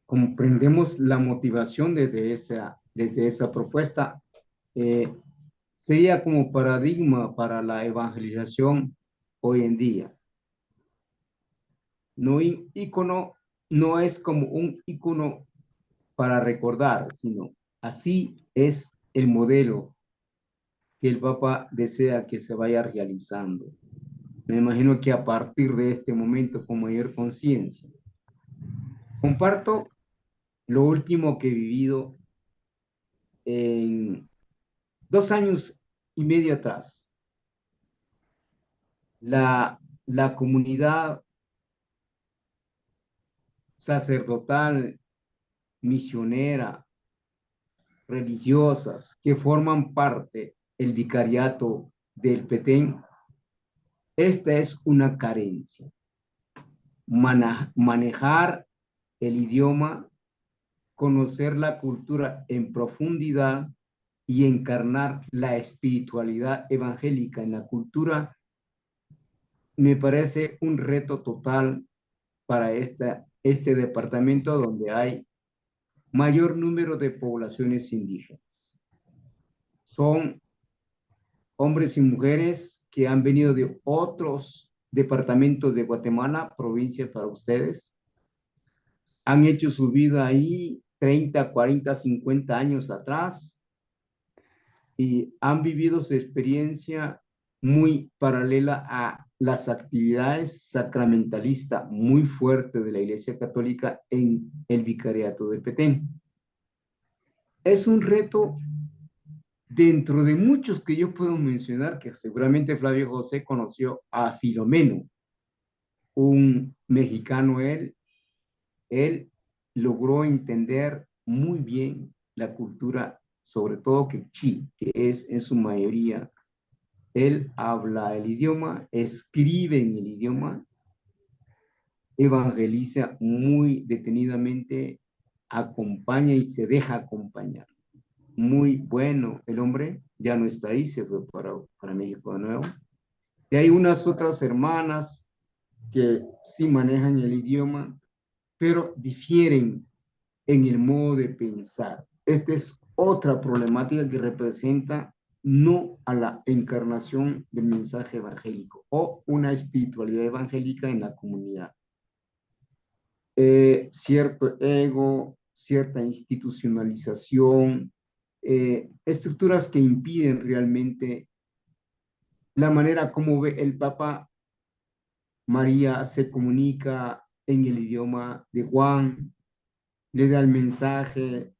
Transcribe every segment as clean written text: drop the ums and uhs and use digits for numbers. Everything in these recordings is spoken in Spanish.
comprendemos la motivación desde esa propuesta, eh, sería como paradigma para la evangelización hoy en día. No, ícono no es como un ícono para recordar, sino así es el modelo que el Papa desea que se vaya realizando. Me imagino que a partir de este momento con mayor conciencia. Comparto lo último que he vivido en 2 años y medio atrás. La comunidad sacerdotal, misionera, religiosas que forman parte del vicariato del Petén, esta es una carencia. Manejar el idioma, conocer la cultura en profundidad y encarnar la espiritualidad evangélica en la cultura me parece un reto total para este departamento donde hay mayor número de poblaciones indígenas. Son hombres y mujeres que han venido de otros departamentos de Guatemala, provincias para ustedes, han hecho su vida ahí 30, 40, 50 años atrás y han vivido su experiencia muy paralela a las actividades sacramentalistas muy fuertes de la Iglesia Católica en el Vicariato de Petén. Es un reto dentro de muchos que yo puedo mencionar, que seguramente Flavio José conoció a Filomeno, un mexicano él logró entender muy bien la cultura, sobre todo quechí, que es en su mayoría. Él habla el idioma, escribe en el idioma, evangeliza muy detenidamente, acompaña y se deja acompañar. Muy bueno el hombre, ya no está ahí, se fue para México de nuevo. Y hay unas otras hermanas que sí manejan el idioma, pero difieren en el modo de pensar. Esta es otra problemática que representa no a la encarnación del mensaje evangélico o una espiritualidad evangélica en la comunidad. Cierto ego, cierta institucionalización, estructuras que impiden realmente la manera como ve el Papa. María se comunica en el idioma de Juan, le da el mensaje,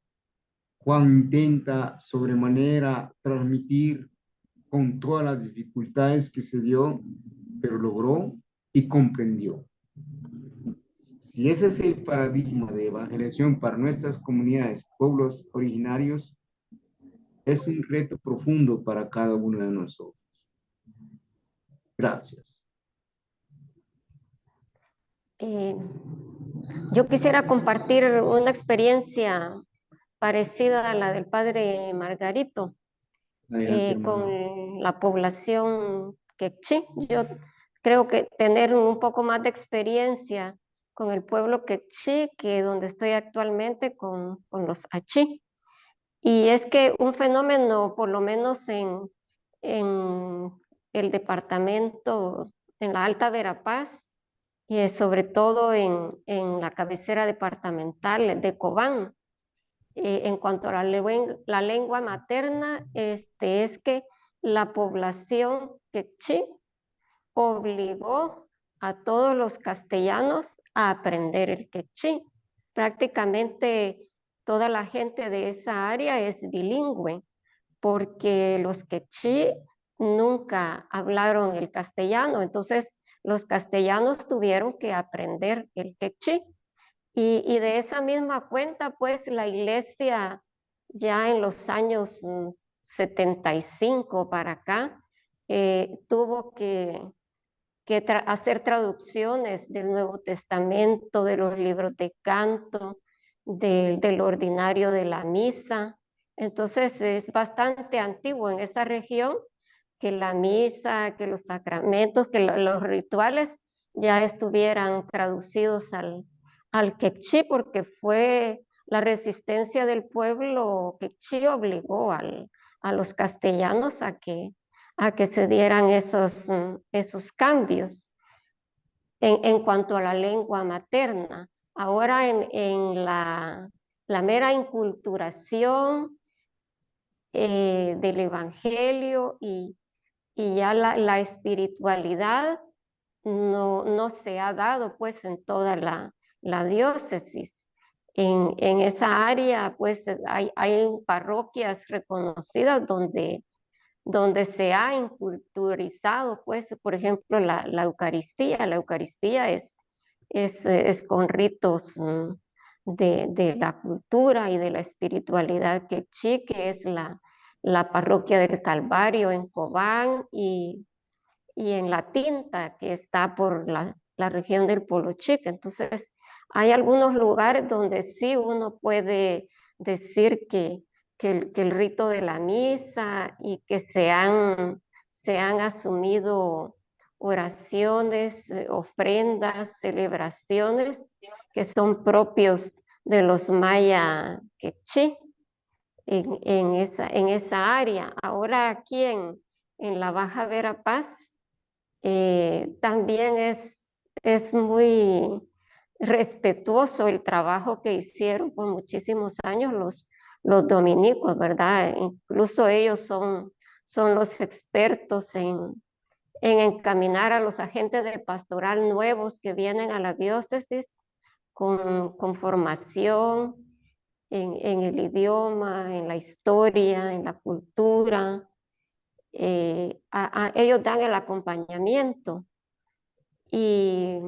Juan intenta sobremanera transmitir con todas las dificultades que se dio, pero logró y comprendió. Si ese es el paradigma de evangelización para nuestras comunidades, pueblos originarios, es un reto profundo para cada uno de nosotros. Gracias. Eh, yo quisiera compartir una experiencia parecida a la del padre Margarito Adelante, hermano. con la población quechí. Yo creo que tener un poco más de experiencia con el pueblo quechí que donde estoy actualmente con los achí. Y es que un fenómeno, por lo menos en el departamento, en la Alta Verapaz, y sobre todo en la cabecera departamental de Cobán, en cuanto a la lengua materna, es que la población quechí obligó a todos los castellanos a aprender el quechí. Prácticamente toda la gente de esa área es bilingüe, porque los quechí nunca hablaron el castellano, entonces los castellanos tuvieron que aprender el quechí. Y de esa misma cuenta, pues la iglesia ya en los años 75 para acá, tuvo que hacer traducciones del Nuevo Testamento, de los libros de canto, del ordinario de la misa. Entonces es bastante antiguo en esta región que la misa, que los sacramentos, que los rituales ya estuvieran traducidos al quechí, porque fue la resistencia del pueblo quechí obligó a los castellanos a que se dieran esos cambios en cuanto a la lengua materna. Ahora en la mera inculturación del Evangelio y ya la espiritualidad no se ha dado pues en toda la diócesis. En esa área pues hay parroquias reconocidas donde se ha inculturizado pues, por ejemplo, la Eucaristía. La Eucaristía es con ritos de la cultura y de la espiritualidad quechí, que es la parroquia del Calvario en Cobán y en La Tinta, que está por la región del Polo Chico. Entonces, hay algunos lugares donde sí uno puede decir que el rito de la misa y que se han asumido oraciones, ofrendas, celebraciones que son propios de los maya quechí en esa área. Ahora aquí en la Baja Verapaz también es muy respetuoso el trabajo que hicieron por muchísimos años los dominicos, ¿verdad? Incluso ellos son los expertos en encaminar a los agentes de pastoral nuevos que vienen a la diócesis con formación en el idioma, en la historia, en la cultura. Ellos dan el acompañamiento y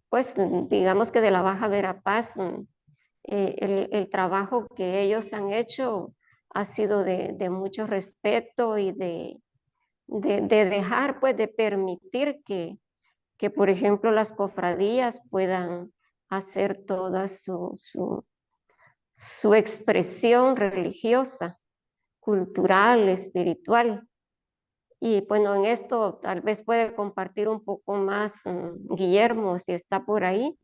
pues digamos que de la Baja Verapaz el trabajo que ellos han hecho ha sido de mucho respeto y de dejar, pues de permitir que, por ejemplo, las cofradías puedan hacer toda su expresión religiosa, cultural, espiritual. Y bueno, en esto tal vez puede compartir un poco más Guillermo si está por ahí,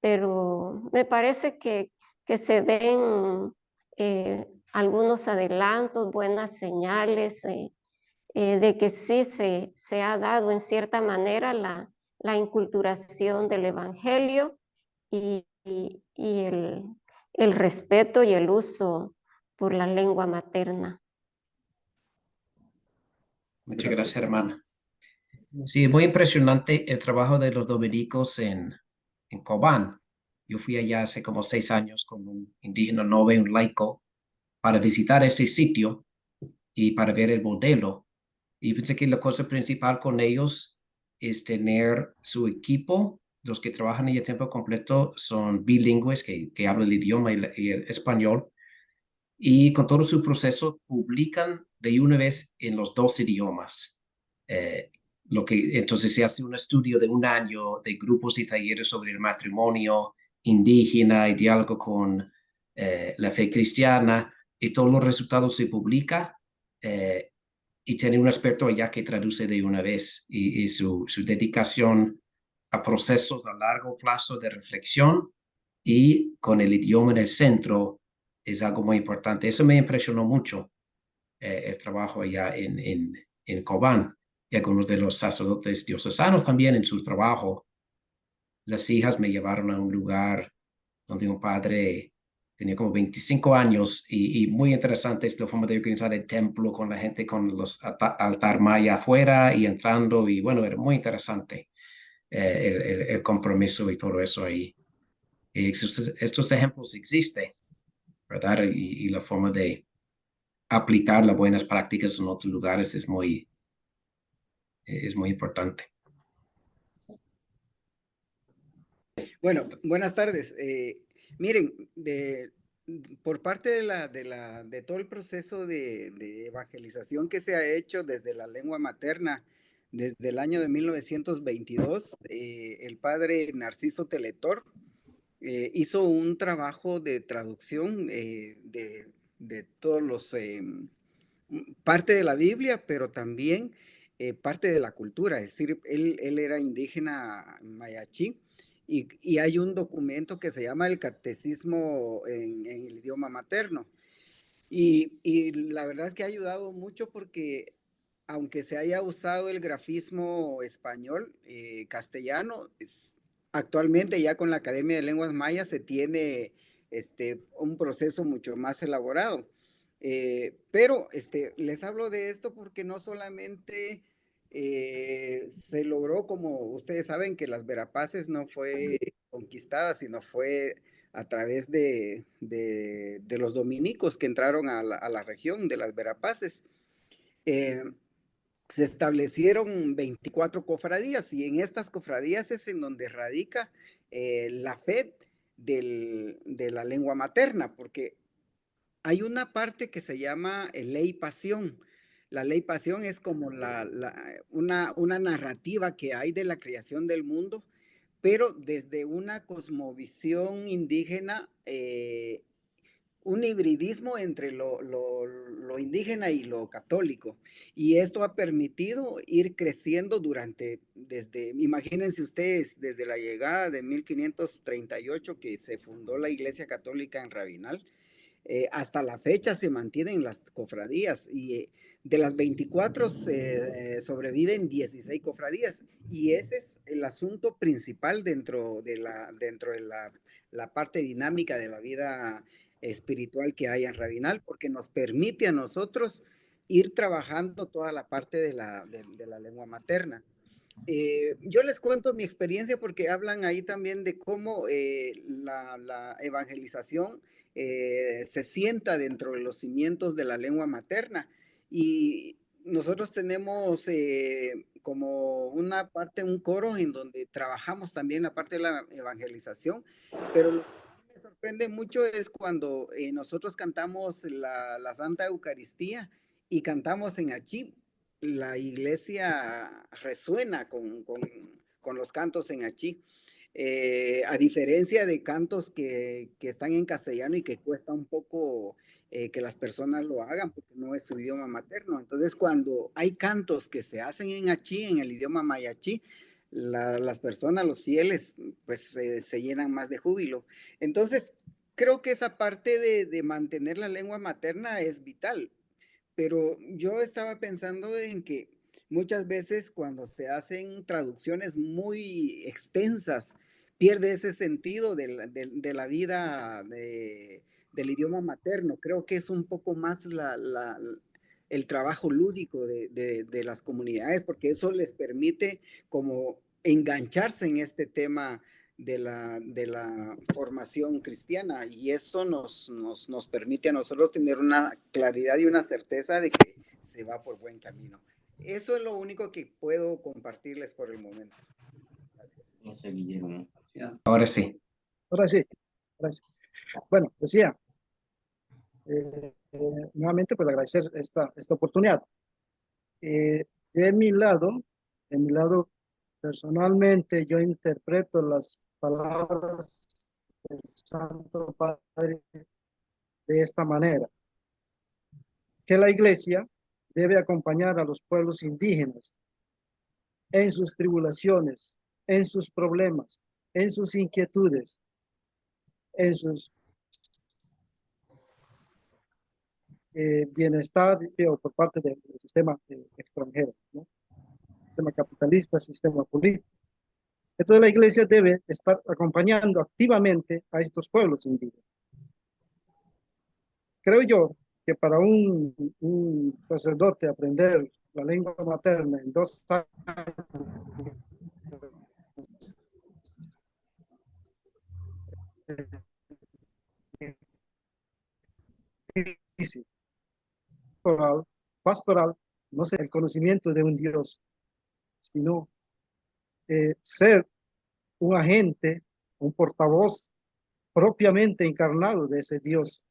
pero me parece que se ven algunos adelantos, buenas señales de que sí se ha dado en cierta manera la inculturación del Evangelio y el respeto y el uso por la lengua materna. Muchas gracias, hermana. Sí, es muy impresionante el trabajo de los dominicos en Cobán. Yo fui allá hace como 6 años con un indígena nove, un laico, para visitar ese sitio y para ver el modelo. Y pensé que la cosa principal con ellos es tener su equipo. Los que trabajan ahí a tiempo completo son bilingües, que hablan el idioma y el español. Y con todo su proceso publican de una vez en los dos idiomas. Entonces se hace un estudio de un año de grupos y talleres sobre el matrimonio indígena y diálogo con la fe cristiana, y todos los resultados se publica y tiene un experto allá que traduce de una vez, y su dedicación a procesos a largo plazo de reflexión y con el idioma en el centro es algo muy importante. Eso me impresionó mucho, el trabajo allá en Cobán, y algunos de los sacerdotes diocesanos también en su trabajo. Las hijas me llevaron a un lugar donde un padre tenía como 25 años y muy interesante es la forma de organizar el templo con la gente con los altar maya afuera y entrando, y bueno, era muy interesante el compromiso y todo eso ahí. Y estos ejemplos existen, ¿verdad? Y la forma de aplicar las buenas prácticas en otros lugares es muy importante. Bueno, buenas tardes. Miren, por parte de todo el proceso de evangelización que se ha hecho desde la lengua materna, desde el año de 1922, el padre Narciso Teletor hizo un trabajo de traducción de todos los, parte de la Biblia, pero también parte de la cultura. Es decir, él era indígena mayachí y hay un documento que se llama el Catecismo en el idioma materno. Y la verdad es que ha ayudado mucho porque aunque se haya usado el grafismo español, castellano, actualmente ya con la Academia de Lenguas Mayas se tiene un proceso mucho más elaborado. Pero les hablo de esto porque no solamente se logró, como ustedes saben, que las Verapaces no fue conquistada, sino fue a través de los dominicos que entraron a la región de las Verapaces. Se establecieron 24 cofradías y en estas cofradías es en donde radica la fe de la lengua materna, porque hay una parte que se llama ley pasión. La ley pasión es como una narrativa que hay de la creación del mundo, pero desde una cosmovisión indígena, un hibridismo entre lo indígena y lo católico. Y esto ha permitido ir creciendo imagínense ustedes, desde la llegada de 1538 que se fundó la Iglesia Católica en Rabinal, hasta la fecha se mantienen las cofradías y de las 24 sobreviven 16 cofradías y ese es el asunto principal dentro de la parte dinámica de la vida espiritual que hay en Rabinal, porque nos permite a nosotros ir trabajando toda la parte de la lengua materna. Yo les cuento mi experiencia porque hablan ahí también de cómo la evangelización se sienta dentro de los cimientos de la lengua materna. Y nosotros tenemos como una parte, un coro en donde trabajamos también la parte de la evangelización, pero lo que me sorprende mucho es cuando nosotros cantamos la Santa Eucaristía y cantamos en achí. La iglesia resuena con los cantos en achí. A diferencia de cantos que están en castellano y que cuesta un poco que las personas lo hagan porque no es su idioma materno. Entonces, cuando hay cantos que se hacen en achí, en el idioma mayachí, las personas, los fieles, pues se llenan más de júbilo. Entonces, creo que esa parte de mantener la lengua materna es vital. Pero yo estaba pensando en que muchas veces cuando se hacen traducciones muy extensas, pierde ese sentido de la vida del idioma materno. Creo que es un poco más el trabajo lúdico de las comunidades, porque eso les permite como engancharse en este tema de la formación cristiana y eso nos permite a nosotros tener una claridad y una certeza de que se va por buen camino. Eso es lo único que puedo compartirles por el momento. Gracias. Gracias, Guillermo. Ahora sí. Ahora sí, ahora sí. Bueno, decía, nuevamente pues agradecer esta oportunidad. De mi lado personalmente yo interpreto las palabras del Santo Padre de esta manera, que la Iglesia debe acompañar a los pueblos indígenas en sus tribulaciones, en sus problemas, en sus inquietudes, en sus bienestar por parte del sistema extranjero, ¿no? Sistema capitalista, sistema político. Entonces la Iglesia debe estar acompañando activamente a estos pueblos indígenas. Creo yo que para un sacerdote aprender la lengua materna en 2 años pastoral, no sé, el conocimiento de un Dios, sino ser un agente, un portavoz propiamente encarnado de ese Dios.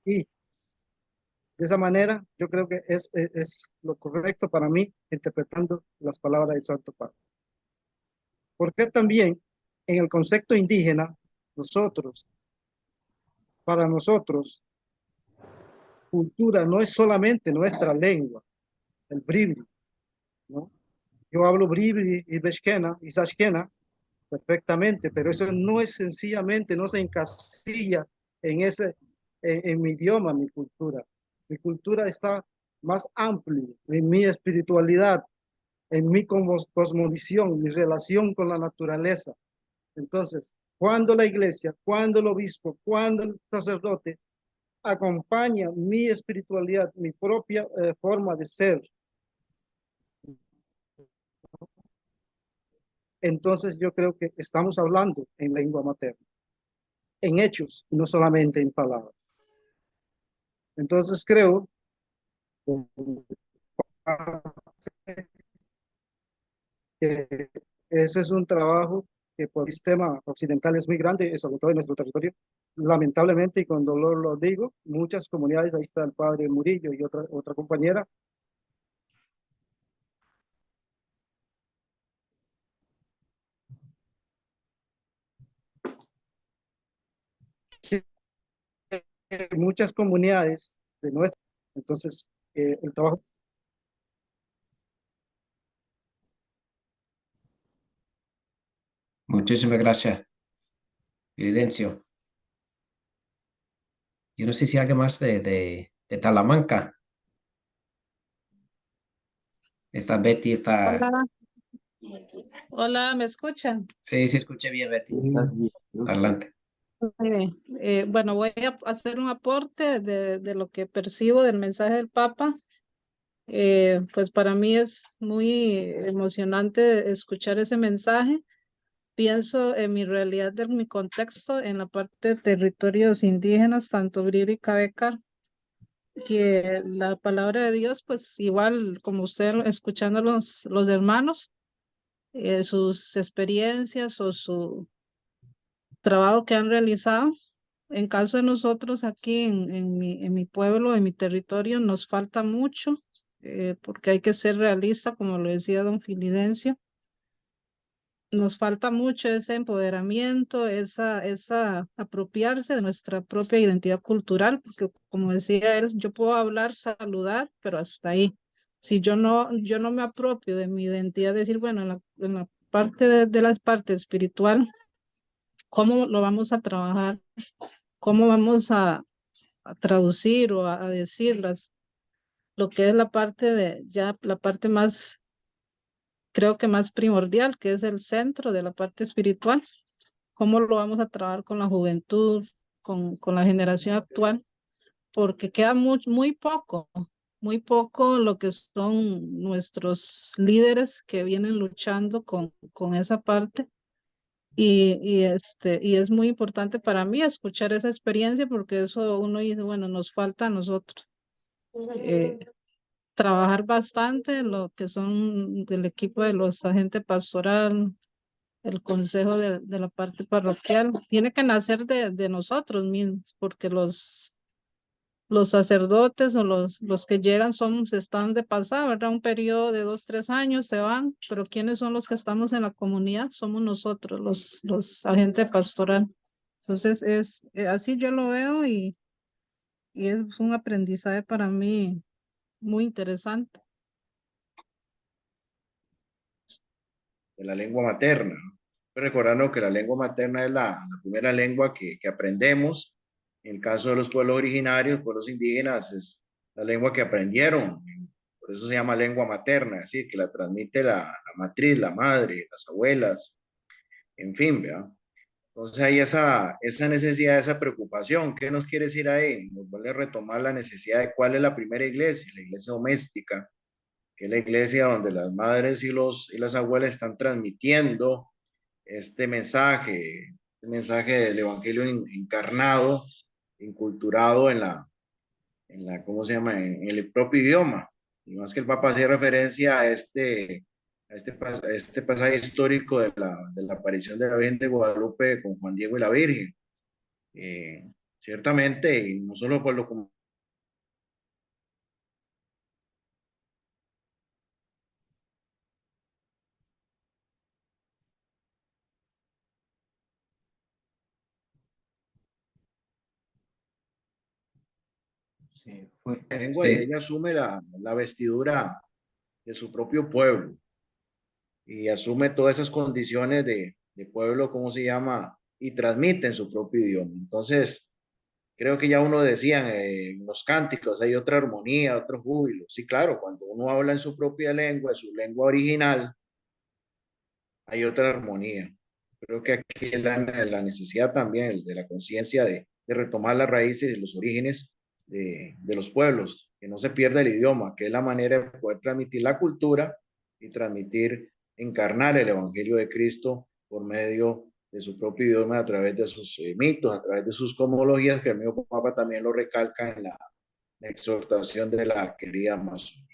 Y de esa manera, yo creo que es lo correcto para mí, interpretando las palabras del Santo Padre. Porque también en el concepto indígena, para nosotros, cultura no es solamente nuestra lengua, el bribri, ¿no? Yo hablo bribri y beshkena y sashkena, perfectamente, pero eso no es sencillamente, no se encasilla en mi idioma, mi cultura. Mi cultura está más amplia en mi espiritualidad, en mi cosmovisión, mi relación con la naturaleza. Entonces, cuando la iglesia, cuando el obispo, cuando el sacerdote acompaña mi espiritualidad, mi propia forma de ser, entonces yo creo que estamos hablando en lengua materna, en hechos, no solamente en palabras. Entonces creo que ese es un trabajo que por el sistema occidental es muy grande, sobre todo en nuestro territorio. Lamentablemente, y con dolor lo digo, muchas comunidades, ahí está el padre Murillo y otra compañera, muchas comunidades de nuestra, entonces el trabajo. Muchísimas gracias, Fidencio. Yo no sé si alguien más de Talamanca. Está Betty, está... Hola, hola, ¿me escuchan? Sí, sí, escuché bien, Betty. Estás bien. Adelante. Muy bien. Bueno, voy a hacer un aporte de lo que percibo del mensaje del Papa. Pues para mí es muy emocionante escuchar ese mensaje. Pienso en mi realidad, de mi contexto, en la parte de territorios indígenas, tanto Bribri y Cabecar, que la palabra de Dios, pues igual como usted escuchando los hermanos, sus experiencias o su trabajo que han realizado. En caso de nosotros aquí en mi pueblo, en mi territorio, nos falta mucho, porque hay que ser realista, como lo decía don Filidencio. Nos falta mucho ese empoderamiento, esa apropiarse de nuestra propia identidad cultural, porque como decía él, yo puedo hablar, saludar, pero hasta ahí. Si yo no me apropio de mi identidad, decir, bueno, en la parte de la parte espiritual, ¿cómo lo vamos a trabajar? ¿Cómo vamos a traducir o a decirlas? Lo que es la parte ya la parte más, creo que más primordial, que es el centro de la parte espiritual. ¿Cómo lo vamos a trabajar con la juventud, con la generación actual? Porque queda muy poco lo que son nuestros líderes que vienen luchando con esa parte. Y es muy importante para mí escuchar esa experiencia, porque eso uno dice, bueno, nos falta a nosotros trabajar bastante lo que son del equipo de los agentes pastoral, el consejo de la parte parroquial. Tiene que nacer de nosotros mismos, porque los sacerdotes o los que llegan están de pasada, ¿verdad? Un periodo de 2, 3 años se van, pero ¿quiénes son los que estamos en la comunidad? Somos nosotros, los agentes pastoral. Entonces así yo lo veo, y es un aprendizaje para mí muy interesante. De la lengua materna. Recordando que la lengua materna es la primera lengua que aprendemos. En el caso de los pueblos originarios, pueblos indígenas, es la lengua que aprendieron. Por eso se llama lengua materna, es decir, que la transmite la matriz, la madre, las abuelas, en fin, ¿verdad? Entonces hay esa necesidad, esa preocupación. ¿Qué nos quiere decir ahí? Nos vuelve a retomar la necesidad de cuál es la primera iglesia, la iglesia doméstica, que es la iglesia donde las madres y las abuelas están transmitiendo este mensaje, el mensaje del evangelio encarnado, inculturado ¿cómo se llama? En el propio idioma. Y más que el Papa hacía referencia a este pasaje histórico de la aparición de la Virgen de Guadalupe con Juan Diego y la Virgen. Ciertamente, y no solo por lo como Se fue. lengua, y Sí. ella asume la vestidura de su propio pueblo y asume todas esas condiciones de pueblo, ¿cómo se llama? Y transmiten su propio idioma. Entonces, creo que ya uno decía en los cánticos, hay otra armonía, otro júbilo. Sí, claro, cuando uno habla en su propia lengua, en su lengua original, hay otra armonía. Creo que aquí es la necesidad también de la conciencia de retomar las raíces y los orígenes de los pueblos, que no se pierda el idioma, que es la manera de poder transmitir la cultura y transmitir, encarnar el Evangelio de Cristo por medio de su propio idioma, a través de sus mitos, a través de sus cosmologías, que el mismo Papa también lo recalca en la exhortación de la querida Amazon.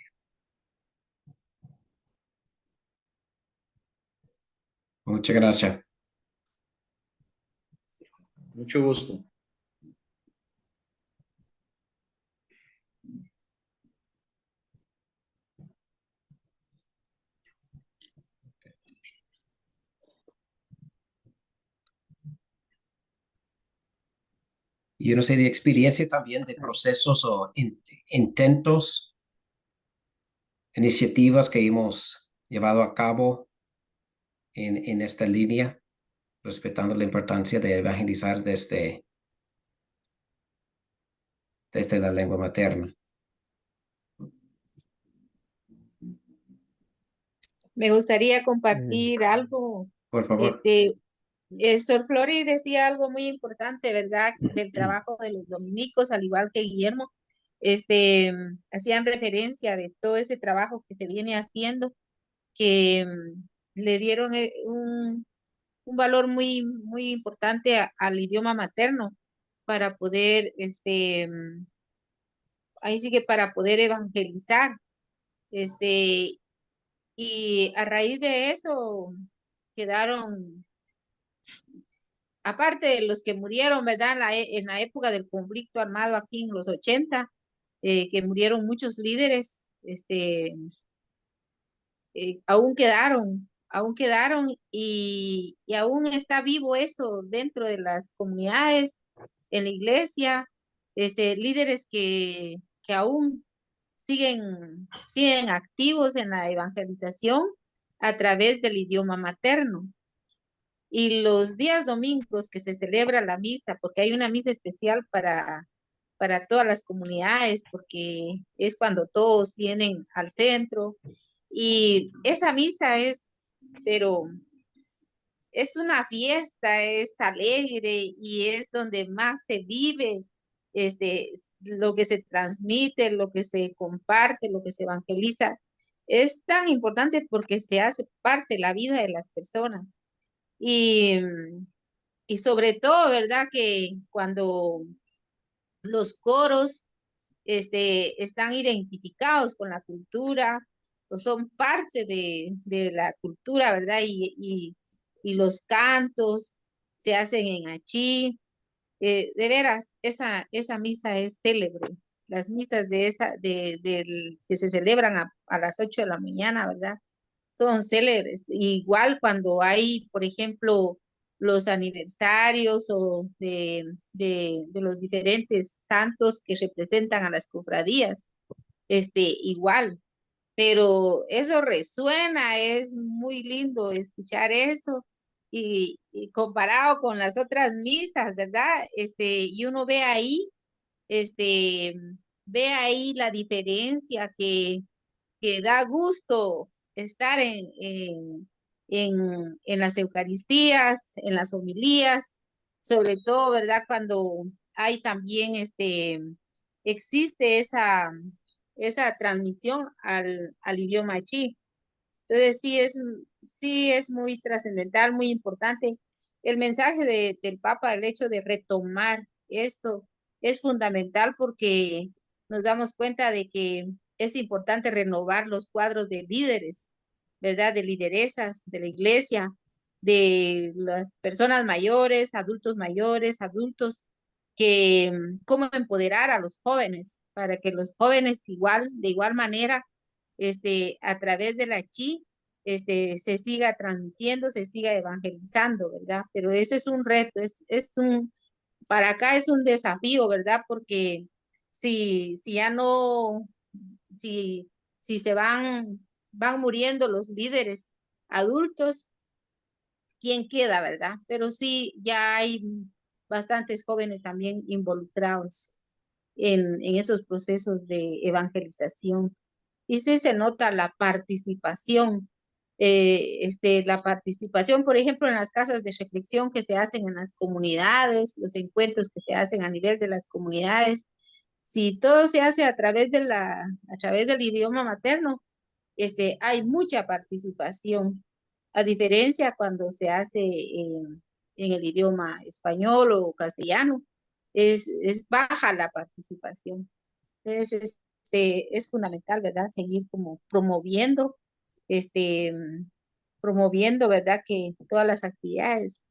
Muchas gracias. Mucho gusto. Yo no sé de experiencia también de procesos o intentos, iniciativas que hemos llevado a cabo en esta línea, respetando la importancia de evangelizar desde la lengua materna. Me gustaría compartir algo. Por favor. Sor Flori decía algo muy importante, ¿verdad? Del trabajo de los dominicos, al igual que Guillermo, hacían referencia de todo ese trabajo que se viene haciendo, que le dieron un valor muy, muy importante al idioma materno para poder, ahí sí que para poder evangelizar, y a raíz de eso quedaron, aparte de los que murieron, ¿verdad? En la época del conflicto armado aquí en los 80, que murieron muchos líderes, aún quedaron y aún está vivo eso dentro de las comunidades, en la iglesia, líderes que aún siguen activos en la evangelización a través del idioma materno. Y los días domingos que se celebra la misa, porque hay una misa especial para todas las comunidades, porque es cuando todos vienen al centro. Y esa misa pero es una fiesta, es alegre y es donde más se vive lo que se transmite, lo que se comparte, lo que se evangeliza. Es tan importante porque se hace parte de la vida de las personas. Y, y sobre todo, ¿verdad? Que cuando los coros están identificados con la cultura, o son parte de la cultura, ¿verdad? Y los cantos se hacen en achí. De veras, esa misa es célebre. Las misas que se celebran a las 8 de la mañana, ¿verdad? Son célebres. Igual cuando hay, por ejemplo, los aniversarios o de los diferentes santos que representan a las cofradías, igual. Pero eso resuena, es muy lindo escuchar eso y comparado con las otras misas, ¿verdad? Y uno este, ve ahí la diferencia que da gusto estar en las Eucaristías, en las homilías, sobre todo, ¿verdad? Cuando hay también, existe esa transmisión al idioma chi. Entonces sí es muy trascendental, muy importante. El mensaje del Papa, el hecho de retomar esto, es fundamental porque nos damos cuenta de que es importante renovar los cuadros de líderes, ¿verdad? De lideresas de la iglesia, de las personas mayores, adultos, que cómo empoderar a los jóvenes para que los jóvenes de igual manera, a través de la chi, se siga transmitiendo, se siga evangelizando, ¿verdad? Pero ese es un reto, para acá es un desafío, ¿verdad? Porque si ya no, si se van muriendo los líderes adultos, quién queda, ¿verdad? Pero sí, ya hay bastantes jóvenes también involucrados en esos procesos de evangelización. Y sí se nota la participación, la participación, por ejemplo, en las casas de reflexión que se hacen en las comunidades, los encuentros que se hacen a nivel de las comunidades. Si todo se hace a través a través del idioma materno, hay mucha participación, a diferencia cuando se hace en el idioma español o castellano, es baja la participación. Entonces, es fundamental, ¿verdad? Seguir como este, promoviendo, ¿verdad? Que todas las actividades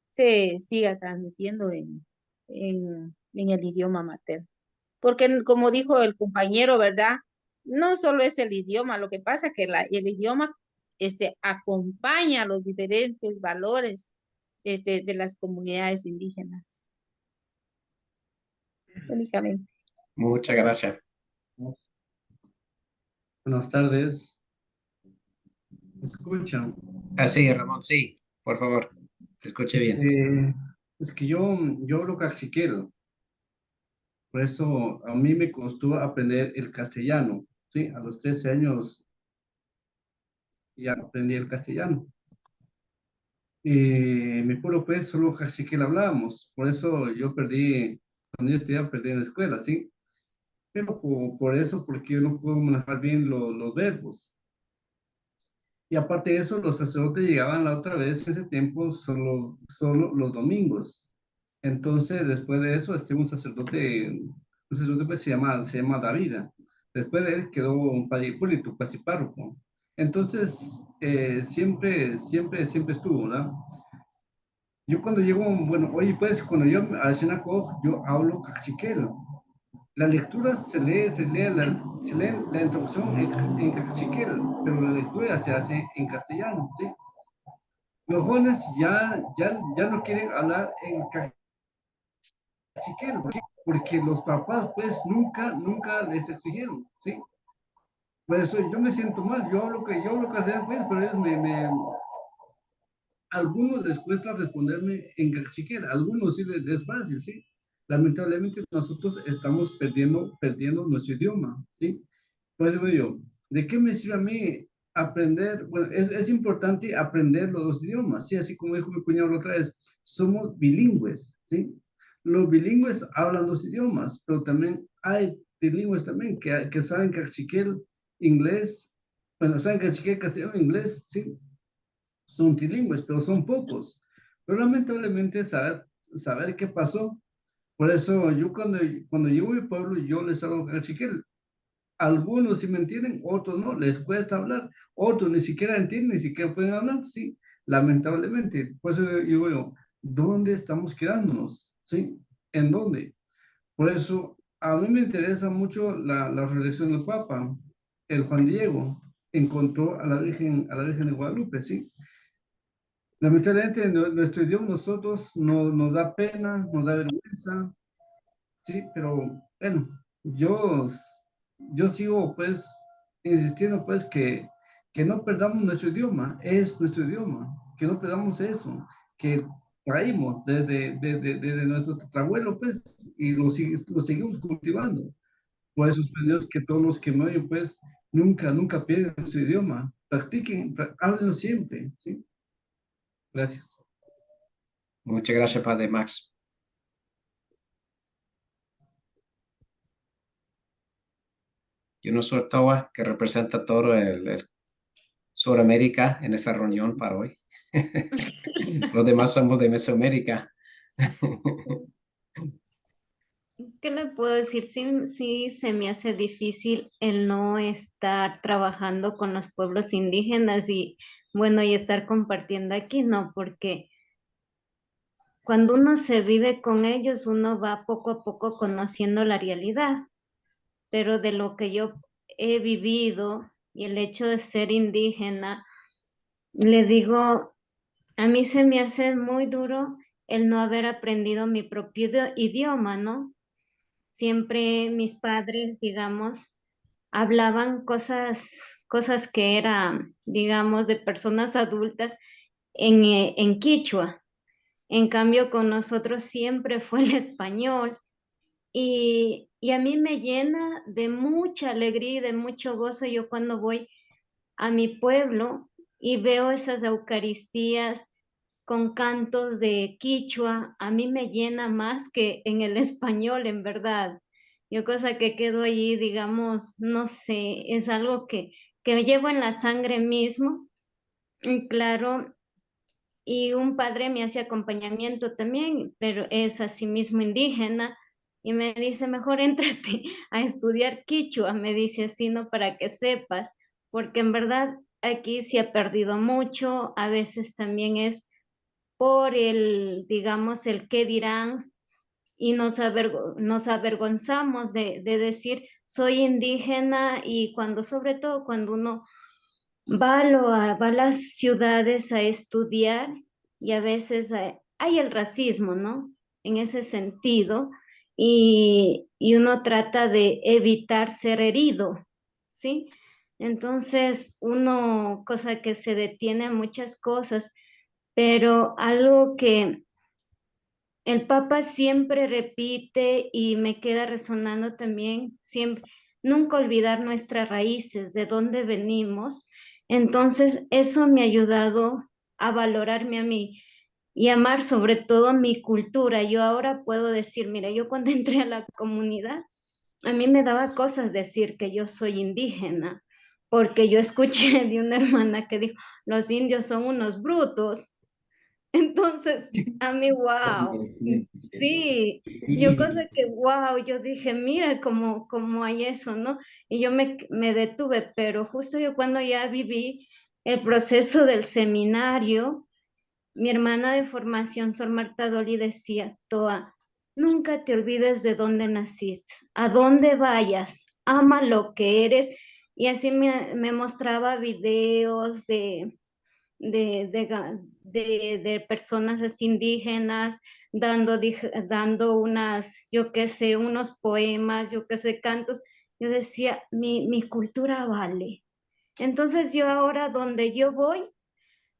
se sigan transmitiendo en el idioma materno. Porque como dijo el compañero, ¿verdad? No solo es el idioma, lo que pasa es que el idioma acompaña los diferentes valores de las comunidades indígenas. Únicamente. Muchas gracias. Buenas tardes. ¿Me escuchan? Sí, Ramón, sí, por favor, te escuché bien. Es que yo hablo caxiquel, por eso a mí me costó aprender el castellano, ¿sí? A los 13 años ya aprendí el castellano. Mi pueblo pues solo caxiquel hablábamos, por eso yo perdí, cuando yo estudiaba perdí en la escuela, ¿sí? Pero por eso, porque yo no puedo manejar bien los verbos. Y aparte de eso, los sacerdotes llegaban la otra vez, ese tiempo, solo los domingos. Entonces, después de eso, un sacerdote pues, se llama David. Después de él quedó un padre Hipólito, casi párroco. Entonces, siempre estuvo, ¿verdad? Yo cuando llego, bueno, oye, pues, cuando yo a Shenakoj, yo hablo cachiquel. La lectura se lee la introducción en cachiquel, pero la lectura se hace en castellano, ¿sí? Los jóvenes ya no quieren hablar en cachiquel, porque los papás, pues, nunca les exigieron, ¿sí? Por eso yo me siento mal, yo hablo castellano, pues, pero ellos algunos les cuesta responderme en cachiquel, algunos sí les es fácil, ¿sí? Lamentablemente nosotros estamos perdiendo nuestro idioma, ¿sí? Por eso digo, ¿de qué me sirve a mí aprender? Bueno, es importante aprender los dos idiomas, ¿sí? Así como dijo mi cuñado la otra vez, somos bilingües, ¿sí? Los bilingües hablan dos idiomas, pero también hay bilingües también que saben cachiquel, inglés, bueno, saben cachiquel, castellano, inglés, ¿sí? Son trilingües, pero son pocos. Pero lamentablemente saber qué pasó. Por eso yo cuando llego a mi pueblo, yo les hablo cachiquel. Algunos sí me entienden, otros no, les cuesta hablar, otros ni siquiera entienden, ni siquiera pueden hablar, sí, lamentablemente. Por eso yo digo, ¿dónde estamos quedándonos? ¿Sí? ¿En dónde? Por eso a mí me interesa mucho la reelección del Papa. El Juan Diego encontró a la Virgen de Guadalupe, ¿sí? Lamentablemente nuestro idioma nosotros nos da pena, nos da vergüenza, sí, pero bueno, yo sigo pues insistiendo pues que no perdamos nuestro idioma, es nuestro idioma, que no perdamos eso, que traímos desde nuestro tatarabuelo pues y lo seguimos cultivando. Por eso es que todos los que me oyen pues nunca pierdan su idioma, practiquen, háblenlo siempre, ¿sí? Gracias. Muchas gracias, Padre Max. Yo no soy Toa, que representa todo el Sudamérica en esta reunión para hoy. Los demás somos de Mesoamérica. ¿Qué le puedo decir? Sí, sí, se me hace difícil el no estar trabajando con los pueblos indígenas y bueno, y estar compartiendo aquí, no, porque cuando uno se vive con ellos, uno va poco a poco conociendo la realidad, pero de lo que yo he vivido y el hecho de ser indígena, le digo, a mí se me hace muy duro el no haber aprendido mi propio idioma, ¿no? Siempre mis padres, digamos, hablaban cosas que eran, digamos, de personas adultas en quichua. En cambio, con nosotros siempre fue el español. Y a mí me llena de mucha alegría y de mucho gozo yo cuando voy a mi pueblo y veo esas eucaristías con cantos de quichua. A mí me llena más que en el español, en verdad. Yo cosa que quedo allí, digamos, no sé, es algo que llevo en la sangre mismo. Y claro, y un padre me hace acompañamiento también, pero es asimismo indígena, y me dice, mejor éntrate a estudiar quichua, me dice así, ¿no? Para que sepas, porque en verdad aquí se ha perdido mucho, a veces también es por el, digamos, el qué dirán, y nos avergonzamos de decir, soy indígena, y cuando, sobre todo cuando uno va a las ciudades a estudiar y a veces hay el racismo, ¿no? En ese sentido, y uno trata de evitar ser herido, ¿sí? Entonces, cosa que se detiene a muchas cosas, pero algo que el Papa siempre repite y me queda resonando también, siempre, nunca olvidar nuestras raíces, de dónde venimos. Entonces, eso me ha ayudado a valorarme a mí y amar sobre todo mi cultura. Yo ahora puedo decir, mira, yo cuando entré a la comunidad, a mí me daba cosas decir que yo soy indígena, porque yo escuché de una hermana que dijo, los indios son unos brutos. Entonces, a mí, wow, sí, yo cosa que, wow, yo dije, mira cómo hay eso, ¿no? Y yo me detuve, pero justo yo cuando ya viví el proceso del seminario, mi hermana de formación, Sor Marta Doli, decía, Toa, nunca te olvides de dónde naciste, a dónde vayas, ama lo que eres, y así me mostraba videos de personas así indígenas dando unas, yo qué sé, unos poemas, yo qué sé, cantos. Yo decía, mi cultura vale. Entonces yo ahora donde yo voy,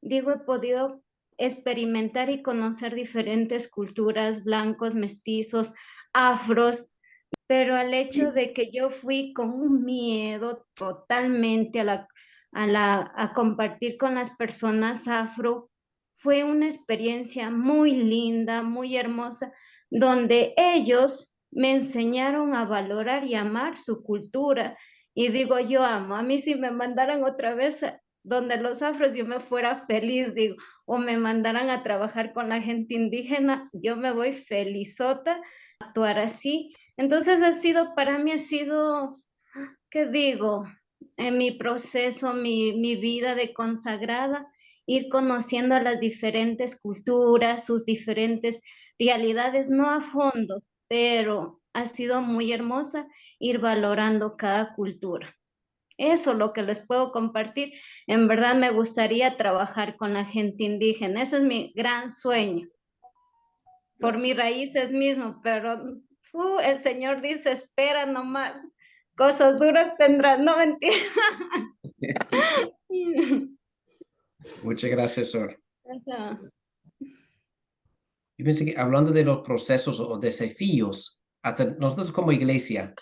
digo, he podido experimentar y conocer diferentes culturas, blancos, mestizos, afros, pero al hecho de que yo fui con un miedo totalmente a compartir con las personas afro, fue una experiencia muy linda, muy hermosa, donde ellos me enseñaron a valorar y amar su cultura. Y digo, yo amo, a mí si me mandaran otra vez donde los afros, yo me fuera feliz, digo, o me mandaran a trabajar con la gente indígena, yo me voy felizota a actuar así. Entonces para mí ha sido, ¿qué digo? En mi proceso, mi vida de consagrada, ir conociendo a las diferentes culturas, sus diferentes realidades, no a fondo, pero ha sido muy hermosa ir valorando cada cultura. Eso es lo que les puedo compartir. En verdad me gustaría trabajar con la gente indígena. Eso es mi gran sueño. Por mis raíces mismo, pero el Señor dice, espera nomás, cosas duras tendrás, no mentira. Muchas gracias, Sor. Yo pensé que hablando de los procesos o desafíos, hasta nosotros como iglesia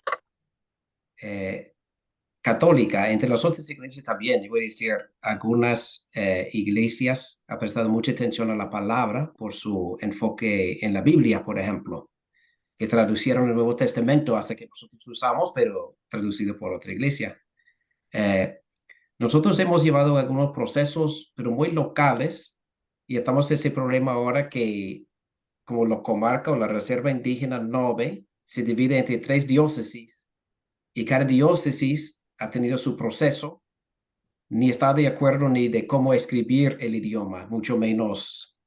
católica, entre las otras iglesias también, yo voy a decir, algunas iglesias han prestado mucha atención a la palabra por su enfoque en la Biblia, por ejemplo, que traducieron el Nuevo Testamento hasta que nosotros usamos, pero traducido por otra iglesia. Nosotros hemos llevado algunos procesos, pero muy locales, y estamos en ese problema ahora que, como la comarca o la reserva indígena Nove, se divide entre 3 diócesis, y cada diócesis ha tenido su proceso, ni está de acuerdo ni de cómo escribir el idioma, mucho menos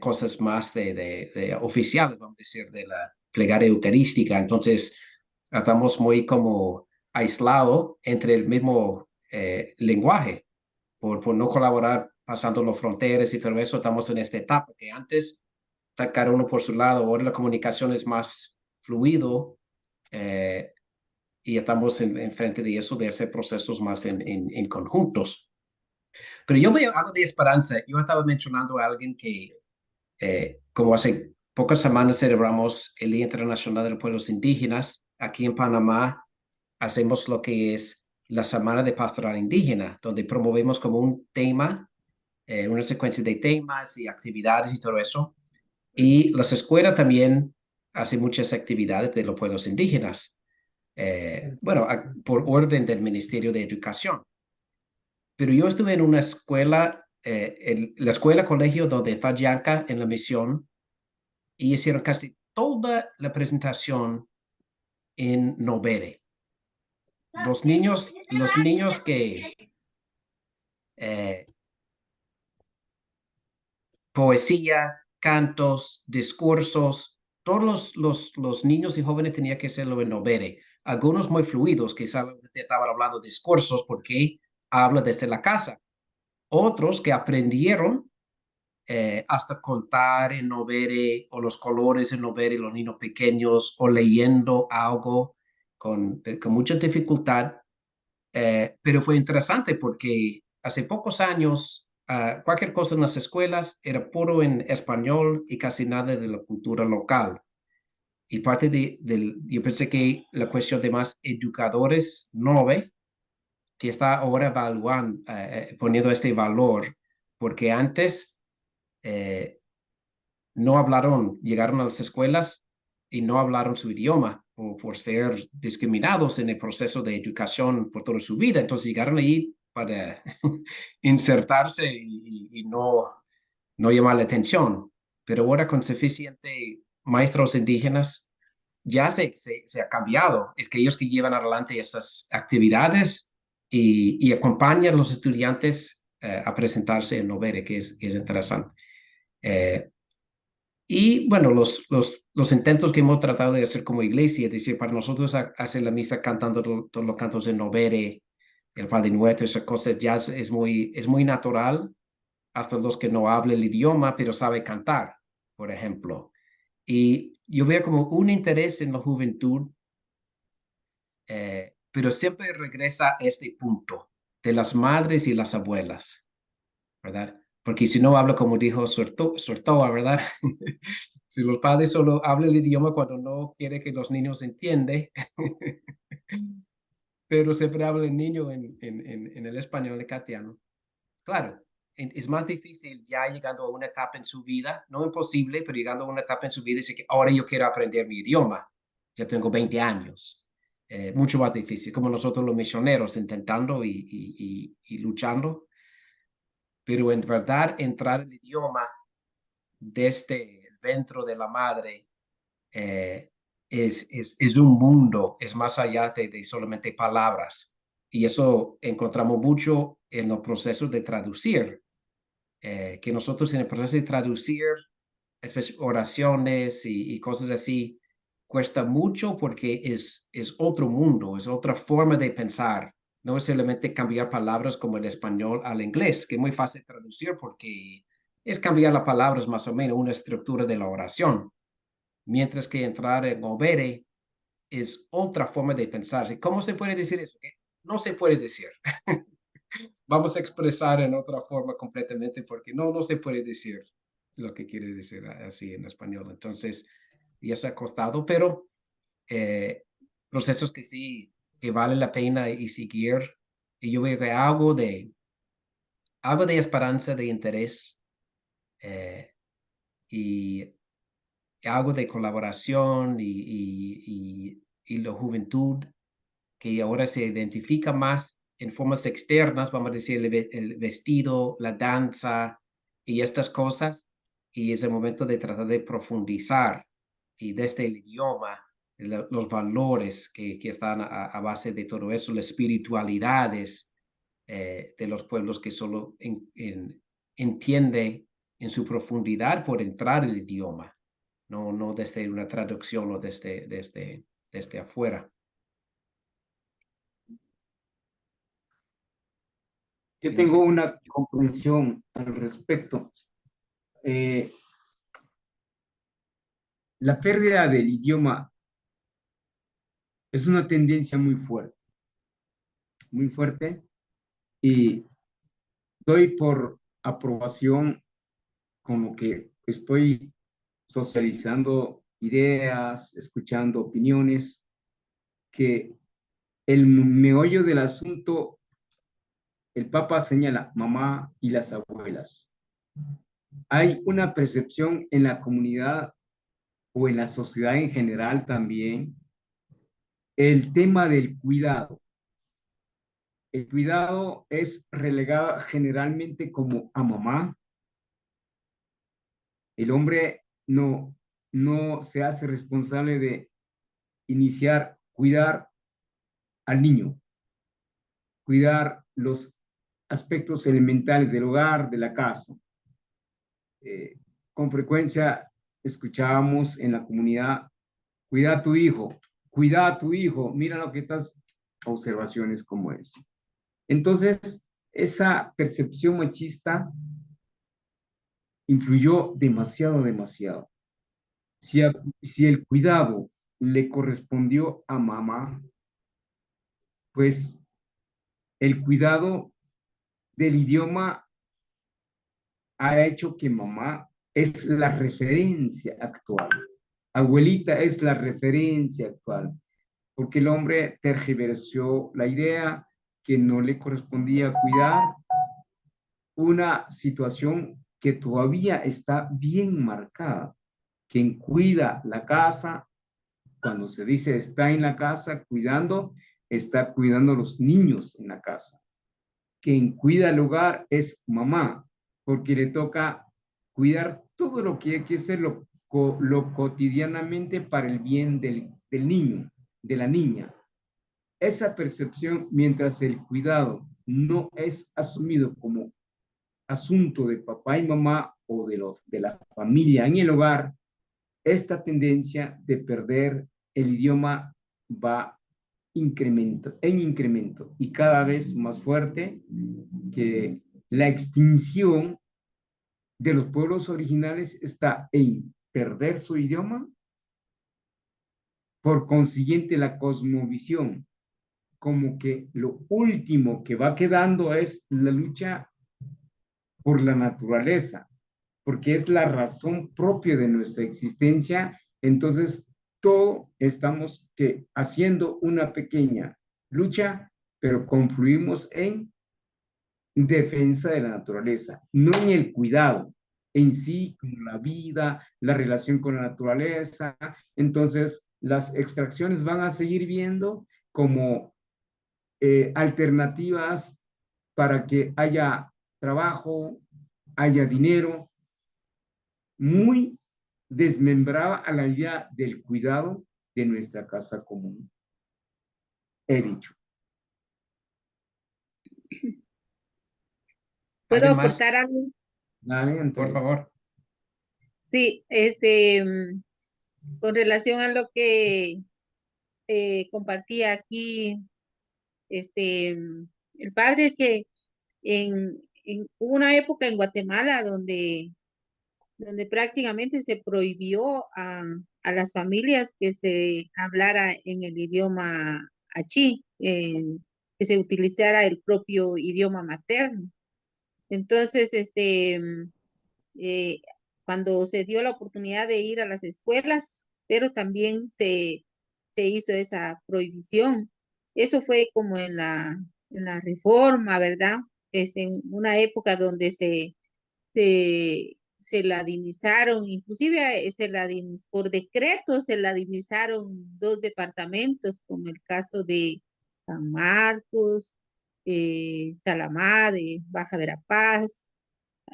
cosas más de oficiales, vamos a decir, de la plegaria eucarística. Entonces, estamos muy como aislados entre el mismo lenguaje, por no colaborar pasando las fronteras y todo eso. Estamos en esta etapa que antes cada uno por su lado, ahora la comunicación es más fluido y estamos en frente de eso, de hacer procesos más en conjuntos. Pero yo veo algo de esperanza. Yo estaba mencionando a alguien que, como hace pocas semanas celebramos el Día Internacional de los Pueblos Indígenas, aquí en Panamá hacemos lo que es la Semana de Pastoral Indígena, donde promovemos como un tema, una secuencia de temas y actividades y todo eso. Y las escuelas también hacen muchas actividades de los pueblos indígenas, bueno, por orden del Ministerio de Educación. Pero yo estuve en una escuela, la escuela colegio donde está Yanka en la misión, y hicieron casi toda la presentación en Novere. Los niños que poesía, cantos, discursos, todos los niños y jóvenes tenían que hacerlo en Novere. Algunos muy fluidos, quizás estaban hablando discursos porque habla desde la casa. Otros que aprendieron hasta contar en Novere o los colores en Novere, los niños pequeños, o leyendo algo con mucha dificultad. Pero fue interesante porque hace pocos años cualquier cosa en las escuelas era puro en español y casi nada de la cultura local. Y parte yo pensé que la cuestión de más educadores nove, que está ahora evaluando, poniendo este valor, porque antes no hablaron, llegaron a las escuelas y no hablaron su idioma por ser discriminados en el proceso de educación por toda su vida. Entonces llegaron ahí para insertarse y no llamar la atención. Pero ahora con suficiente maestros indígenas ya se ha cambiado. Es que ellos que llevan adelante estas actividades y acompañan a los estudiantes a presentarse en Novere, que es interesante. Y bueno, los intentos que hemos tratado de hacer como iglesia, es decir, para nosotros hacer la misa cantando todos los cantos de Novere, el Padre Nuestro, esas cosas ya es muy natural, hasta los que no hablan el idioma, pero saben cantar, por ejemplo. Y yo veo como un interés en la juventud, pero siempre regresa a este punto de las madres y las abuelas, ¿verdad? Porque si no habla como dijo Sortoa, ¿verdad? Si los padres solo hablan el idioma cuando no quiere que los niños entiendan, pero siempre habla el niño en el español y castellano. Claro, es más difícil ya llegando a una etapa en su vida, no imposible, pero llegando a una etapa en su vida, dice que ahora yo quiero aprender mi idioma. Ya tengo 20 años. Mucho más difícil, como nosotros los misioneros intentando y luchando. Pero en verdad entrar en el idioma desde dentro de la madre es un mundo, es más allá de solamente palabras. Y eso encontramos mucho en los procesos de traducir, que nosotros en el proceso de traducir oraciones y cosas así, cuesta mucho porque es otro mundo, es otra forma de pensar. No es solamente cambiar palabras como el español al inglés, que es muy fácil traducir porque es cambiar las palabras más o menos, una estructura de la oración. Mientras que entrar en Novere es otra forma de pensar. ¿Cómo se puede decir eso? No se puede decir. Vamos a expresar en otra forma completamente porque no se puede decir lo que quiere decir así en español. Entonces, y eso ha costado, pero procesos que sí, que vale la pena y seguir. Y yo veo que algo de esperanza, de interés y algo de colaboración y la juventud que ahora se identifica más en formas externas, vamos a decir, el vestido, la danza y estas cosas. Y es el momento de tratar de profundizar y desde el idioma, los valores que están a base de todo eso, las espiritualidades de los pueblos que solo entiende en su profundidad por entrar el idioma, no desde una traducción o desde afuera. Yo tengo una comprensión al respecto. La pérdida del idioma es una tendencia muy fuerte, y doy por aprobación con lo que estoy socializando ideas, escuchando opiniones, que el meollo del asunto, el Papa señala mamá y las abuelas. Hay una percepción en la comunidad o en la sociedad en general también, el tema del cuidado. El cuidado es relegado generalmente como a mamá. El hombre no se hace responsable de iniciar, cuidar al niño, cuidar los aspectos elementales del hogar, de la casa. Con frecuencia escuchábamos en la comunidad, cuida a tu hijo, mira lo que estás, observaciones como eso. Entonces, esa percepción machista influyó demasiado, demasiado. Si el cuidado le correspondió a mamá, pues el cuidado del idioma ha hecho que mamá es la referencia actual. Abuelita es la referencia actual, porque el hombre tergiversó la idea que no le correspondía cuidar una situación que todavía está bien marcada. Quien cuida la casa, cuando se dice está en la casa cuidando, está cuidando a los niños en la casa. Quien cuida el hogar es mamá, porque le toca cuidar todo lo que hay que hacer lo cotidianamente para el bien del niño, de la niña. Esa percepción, mientras el cuidado no es asumido como asunto de papá y mamá o de la familia en el hogar, esta tendencia de perder el idioma va en incremento y cada vez más fuerte, que la extinción de los pueblos originales está en perder su idioma, por consiguiente la cosmovisión, como que lo último que va quedando es la lucha por la naturaleza, porque es la razón propia de nuestra existencia. Entonces, todo estamos haciendo una pequeña lucha, pero confluimos en defensa de la naturaleza, no en el cuidado en sí, como la vida, la relación con la naturaleza. Entonces, las extracciones van a seguir viendo como alternativas para que haya trabajo, haya dinero, muy desmembrada a la idea del cuidado de nuestra casa común. He dicho. ¿Puedo ¿Alguien más? aportar algo? Dale, Por favor. Sí, con relación a lo que compartía aquí, el padre, es que hubo una época en Guatemala donde prácticamente se prohibió a las familias que se hablara en el idioma achí, que se utilizara el propio idioma materno. Entonces, eh, cuando se dio la oportunidad de ir a las escuelas, pero también se hizo esa prohibición. Eso fue como en la reforma, ¿verdad? En una época donde se ladinizaron, inclusive por decreto se ladinizaron 2 departamentos, como el caso de San Marcos, Salamá, de Baja Verapaz.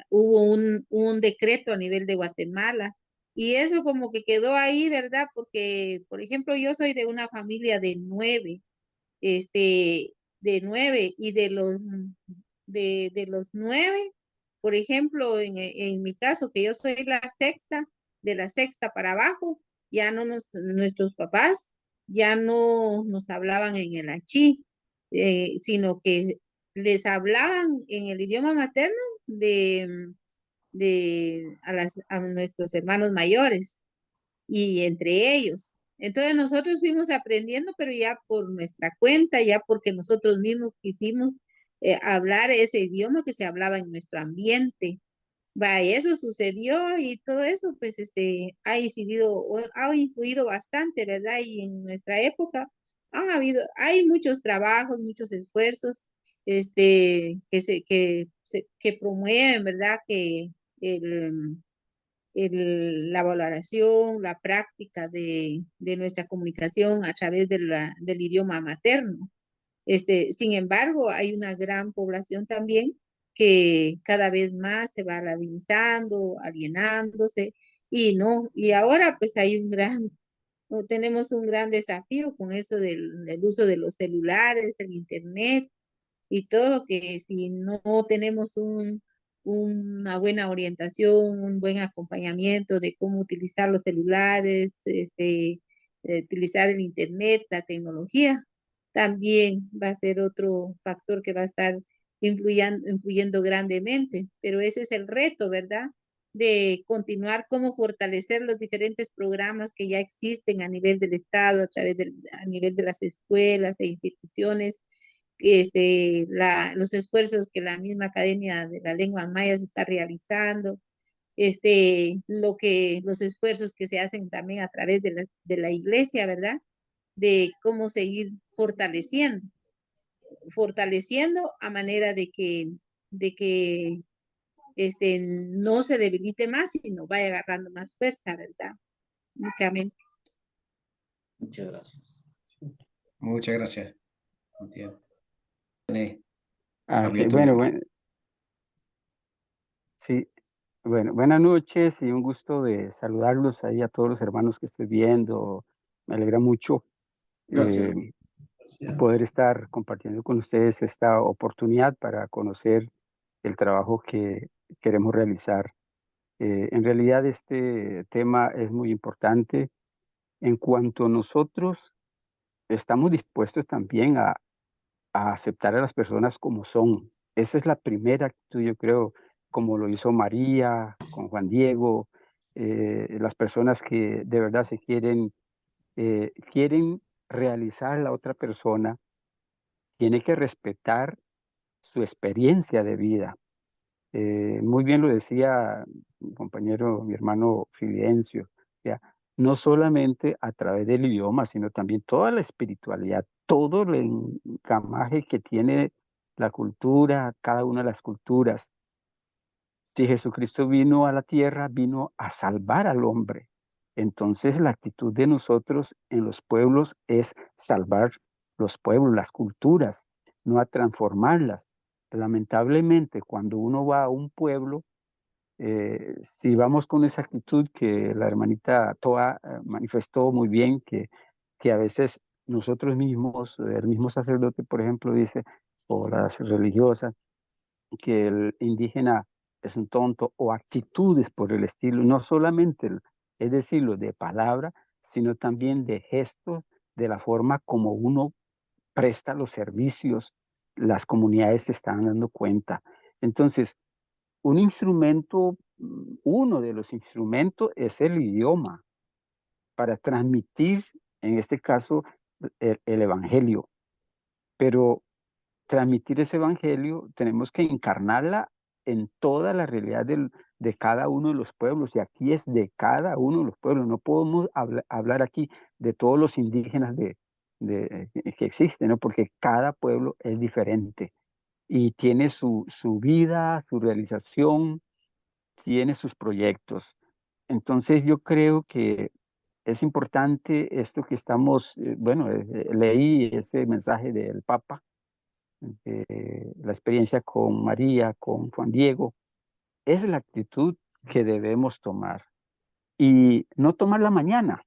Hubo un decreto a nivel de Guatemala. Y eso como que quedó ahí, ¿verdad? Porque, por ejemplo, yo soy de una familia de 9, de 9, y de los 9, por ejemplo, en mi caso, que yo soy la sexta, de la sexta para abajo, ya no nuestros papás ya no nos hablaban en el achí, sino que les hablaban en el idioma materno a nuestros hermanos mayores y entre ellos. Entonces nosotros fuimos aprendiendo, pero ya por nuestra cuenta, ya porque nosotros mismos quisimos hablar ese idioma que se hablaba en nuestro ambiente. Va, eso sucedió y todo eso, pues, ha influido bastante, ¿verdad? Y en nuestra época hay muchos trabajos, muchos esfuerzos, que promueven, ¿verdad? Que el, la valoración, la práctica de nuestra comunicación a través del idioma materno. Sin embargo, hay una gran población también que cada vez más se va ladinizando, alienándose, y ahora pues tenemos un gran desafío con eso del uso de los celulares, el internet y todo, que si no tenemos una buena orientación, un buen acompañamiento de cómo utilizar los celulares, utilizar el internet, la tecnología, también va a ser otro factor que va a estar influyendo grandemente. Pero ese es el reto, ¿verdad? De continuar cómo fortalecer los diferentes programas que ya existen a nivel del Estado, a nivel de las escuelas e instituciones, los esfuerzos que la misma Academia de la Lengua Maya se está realizando, los esfuerzos que se hacen también a través de la iglesia, ¿verdad? De cómo seguir fortaleciendo a manera de que no se debilite más, sino vaya agarrando más fuerza, ¿verdad? Únicamente. Muchas gracias. Muchas gracias. Entiendo. Sí, bueno, buenas noches y un gusto de saludarlos ahí a todos los hermanos que estoy viendo. Me alegra mucho Gracias. poder estar compartiendo con ustedes esta oportunidad para conocer el trabajo que queremos realizar. En realidad este tema es muy importante en cuanto nosotros estamos dispuestos también a aceptar a las personas como son. Esa es la primera actitud, yo creo, como lo hizo María con Juan Diego, las personas que de verdad quieren realizar a la otra persona, tiene que respetar su experiencia de vida. Muy bien lo decía mi compañero, mi hermano Fidencio, ya, no solamente a través del idioma, sino también toda la espiritualidad, todo el engramaje que tiene la cultura, cada una de las culturas. Si Jesucristo vino a la tierra, vino a salvar al hombre. Entonces la actitud de nosotros en los pueblos es salvar los pueblos, las culturas, no a transformarlas. Lamentablemente, cuando uno va a un pueblo, si vamos con esa actitud que la hermanita Toa manifestó muy bien, que a veces nosotros mismos, el mismo sacerdote, por ejemplo, dice, o las religiosas, que el indígena es un tonto, o actitudes por el estilo, no solamente, es decirlo, de palabra, sino también de gestos, de la forma como uno presta los servicios, las comunidades se están dando cuenta. Entonces, un instrumento, uno de los instrumentos es el idioma para transmitir, en este caso, el evangelio. Pero transmitir ese evangelio tenemos que encarnarla en toda la realidad de cada uno de los pueblos, y aquí es de cada uno de los pueblos. No podemos hablar aquí de todos los indígenas que existen, ¿no? Porque cada pueblo es diferente y tiene su vida, su realización, tiene sus proyectos. Entonces yo creo que es importante esto que estamos, leí ese mensaje del Papa, la experiencia con María, con Juan Diego, es la actitud que debemos tomar. Y no tomarla mañana,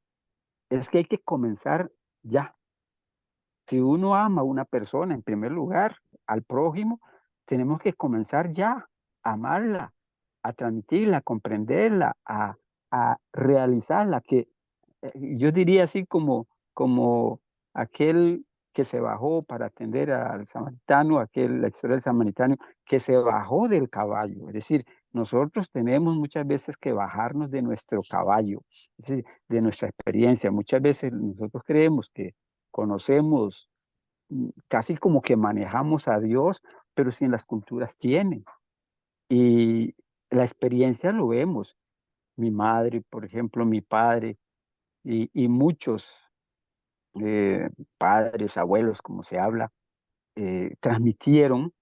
es que hay que comenzar ya. Si uno ama a una persona, en primer lugar, al prójimo, tenemos que comenzar ya a amarla, a transmitirla, a comprenderla, a realizarla, que yo diría así como aquel que se bajó para atender al samaritano, la historia del samaritano, que se bajó del caballo. Es decir, nosotros tenemos muchas veces que bajarnos de nuestro caballo, es decir, de nuestra experiencia. Muchas veces nosotros creemos que conocemos, casi como que manejamos a Dios, pero sí en las culturas tienen. Y la experiencia lo vemos. Mi madre, por ejemplo, mi padre y muchos padres, abuelos, como se habla, transmitieron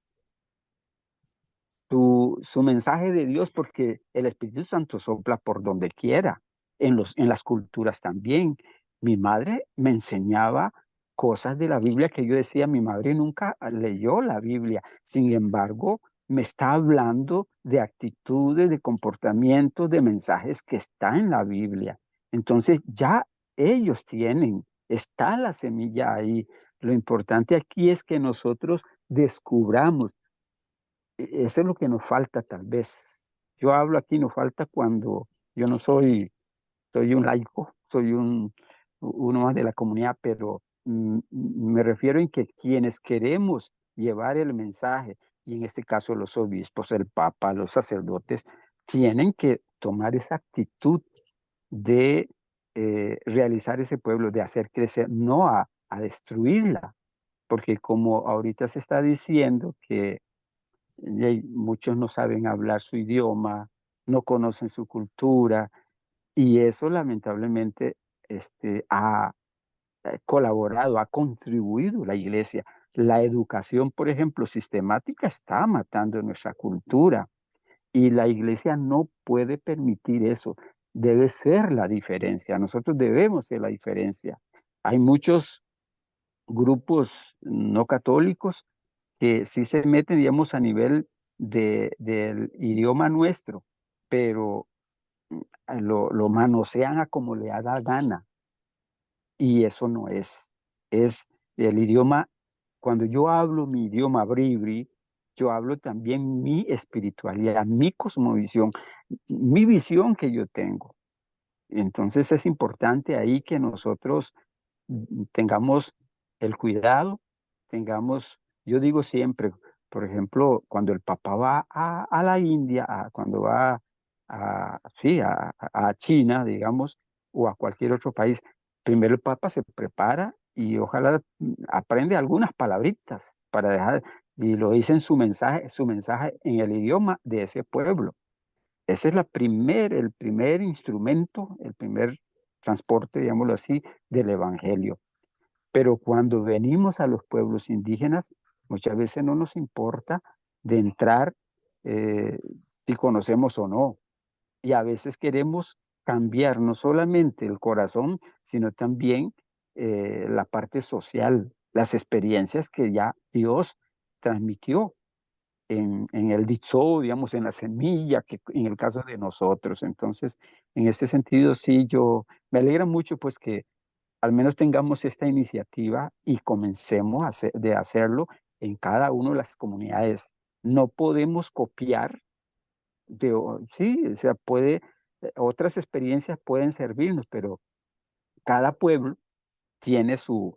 su mensaje de Dios, porque el Espíritu Santo sopla por donde quiera, en las culturas también. Mi madre me enseñaba cosas de la Biblia que yo decía, mi madre nunca leyó la Biblia, sin embargo, me está hablando de actitudes, de comportamientos, de mensajes que están en la Biblia. Entonces ya ellos tienen, está la semilla ahí. Lo importante aquí es que nosotros descubramos. Eso es lo que nos falta tal vez. Yo hablo aquí, nos falta cuando yo no soy un laico, soy uno más de la comunidad, pero me refiero en que quienes queremos llevar el mensaje, y en este caso los obispos, el papa, los sacerdotes, tienen que tomar esa actitud de realizar ese pueblo, de hacer crecer, no a destruirla, porque como ahorita se está diciendo que y muchos no saben hablar su idioma, no conocen su cultura, y eso lamentablemente ha colaborado, ha contribuido la iglesia. La educación, por ejemplo, sistemática está matando nuestra cultura y la iglesia no puede permitir eso. Debe ser la diferencia. Nosotros debemos ser la diferencia. Hay muchos grupos no católicos que sí se meten, digamos, a nivel del idioma nuestro, pero lo manosean a como le da gana. Y eso no es el idioma. Cuando yo hablo mi idioma bribri, yo hablo también mi espiritualidad, mi cosmovisión, mi visión que yo tengo. Entonces es importante ahí que nosotros tengamos el cuidado, tengamos, yo digo siempre, por ejemplo, cuando el Papa va a la India, cuando va sí, a China, digamos, o a cualquier otro país, primero el Papa se prepara y ojalá aprende algunas palabritas para dejar, y lo dice en su mensaje en el idioma de ese pueblo. Ese es el primer instrumento, el primer transporte, digámoslo así, del Evangelio. Pero cuando venimos a los pueblos indígenas, muchas veces no nos importa de entrar si conocemos o no. Y a veces queremos cambiar no solamente el corazón, sino también la parte social, las experiencias que ya Dios transmitió en el dicho, digamos, en la semilla, que en el caso de nosotros. Entonces, en ese sentido, sí, yo me alegra mucho pues que al menos tengamos esta iniciativa y comencemos de hacerlo en cada una de las comunidades. No podemos copiar sí, o sea, otras experiencias pueden servirnos, pero cada pueblo tiene su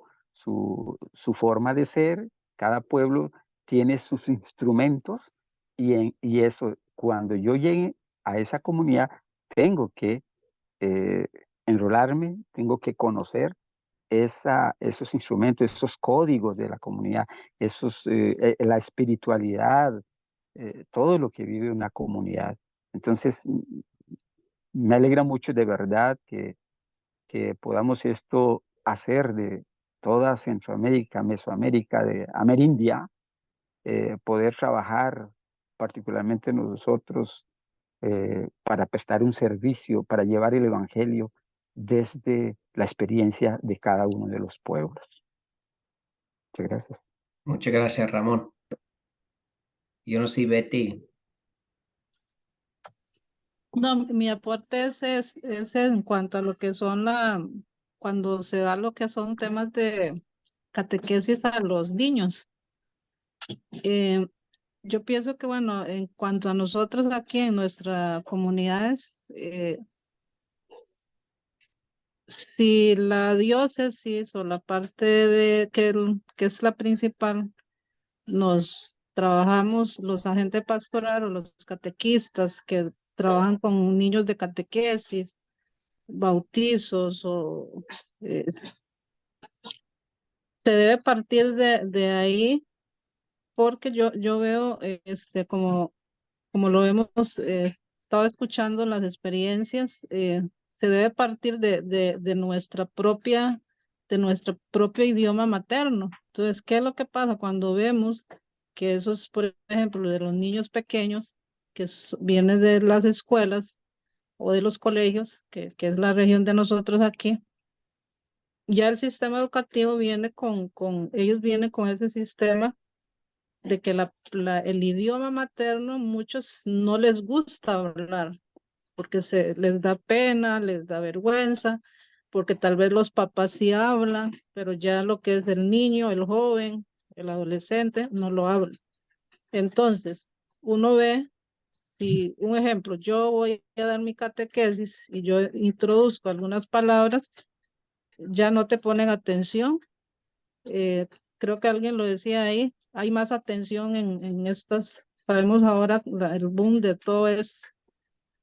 forma de ser, cada pueblo tiene sus instrumentos y eso, cuando yo llegue a esa comunidad, tengo que eh, enrolarme, tengo que conocer esos instrumentos, esos códigos de la comunidad, la espiritualidad, todo lo que vive una comunidad. Entonces, me alegra mucho de verdad que podamos esto hacer de toda Centroamérica, Mesoamérica, de Amerindia, poder trabajar particularmente nosotros para prestar un servicio, para llevar el Evangelio desde la experiencia de cada uno de los pueblos. Muchas gracias. Muchas gracias, Ramón. Yo no sé, Betty. No, mi aporte es en cuanto a lo que son cuando se da lo que son temas de catequesis a los niños. Yo pienso que, bueno, en cuanto a nosotros aquí en nuestras comunidades, si la diócesis o la parte que es la principal, nos trabajamos los agentes pastoral o los catequistas que trabajan con niños de catequesis, bautizos se debe partir de ahí porque yo veo como lo hemos estado escuchando, las experiencias, se debe partir de nuestro propio idioma materno. Entonces, ¿qué es lo que pasa cuando vemos que esos, por ejemplo, de los niños pequeños, que vienen de las escuelas o de los colegios, que es la región de nosotros aquí, ya el sistema educativo ellos vienen con ese sistema de que el idioma materno muchos no les gusta hablar porque les da pena, les da vergüenza, porque tal vez los papás sí hablan, pero ya lo que es el niño, el joven, el adolescente, no lo habla. Entonces, uno ve, si un ejemplo, yo voy a dar mi catequesis y yo introduzco algunas palabras, ya no te ponen atención. Creo que alguien lo decía ahí, hay más atención en estas, sabemos ahora el boom de todo es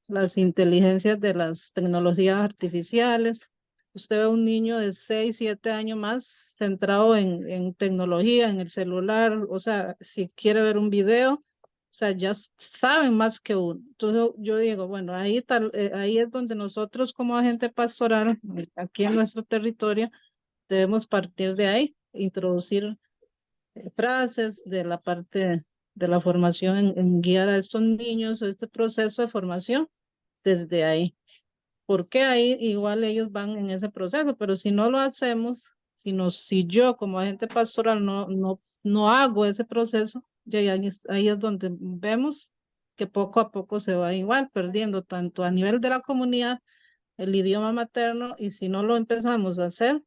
las inteligencias de las tecnologías artificiales. Usted ve un niño de 6, 7 años más centrado en tecnología, en el celular, o sea, si quiere ver un video, o sea, ya saben más que uno. Entonces yo digo, bueno, ahí es donde nosotros como agente pastoral, aquí en nuestro territorio, debemos partir de ahí, introducir frases de la parte de la formación en guiar a estos niños, este proceso de formación desde ahí. Porque ahí igual ellos van en ese proceso, pero si no lo hacemos, si yo como agente pastoral no hago ese proceso, ya ahí es donde vemos que poco a poco se va igual perdiendo tanto a nivel de la comunidad el idioma materno, y si no lo empezamos a hacer,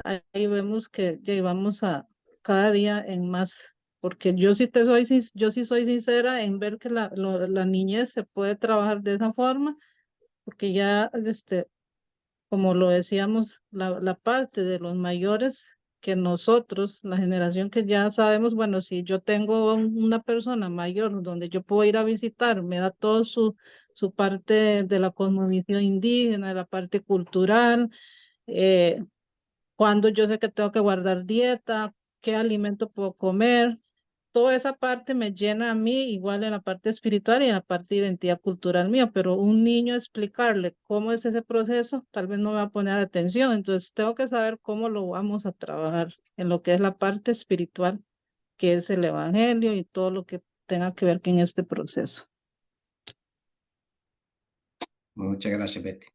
ahí vemos que ya vamos a cada día en más, porque yo sí soy sincera en ver que la niñez se puede trabajar de esa forma, porque ya, como lo decíamos, la parte de los mayores que nosotros, la generación que ya sabemos, bueno, si yo tengo una persona mayor donde yo puedo ir a visitar, me da todo su parte de la cosmovisión indígena, de la parte cultural, cuando yo sé que tengo que guardar dieta, qué alimento puedo comer. Toda esa parte me llena a mí, igual en la parte espiritual y en la parte de identidad cultural mía, pero un niño explicarle cómo es ese proceso, tal vez no me va a poner atención, entonces tengo que saber cómo lo vamos a trabajar en lo que es la parte espiritual, que es el evangelio y todo lo que tenga que ver con este proceso. Muchas gracias, Betty.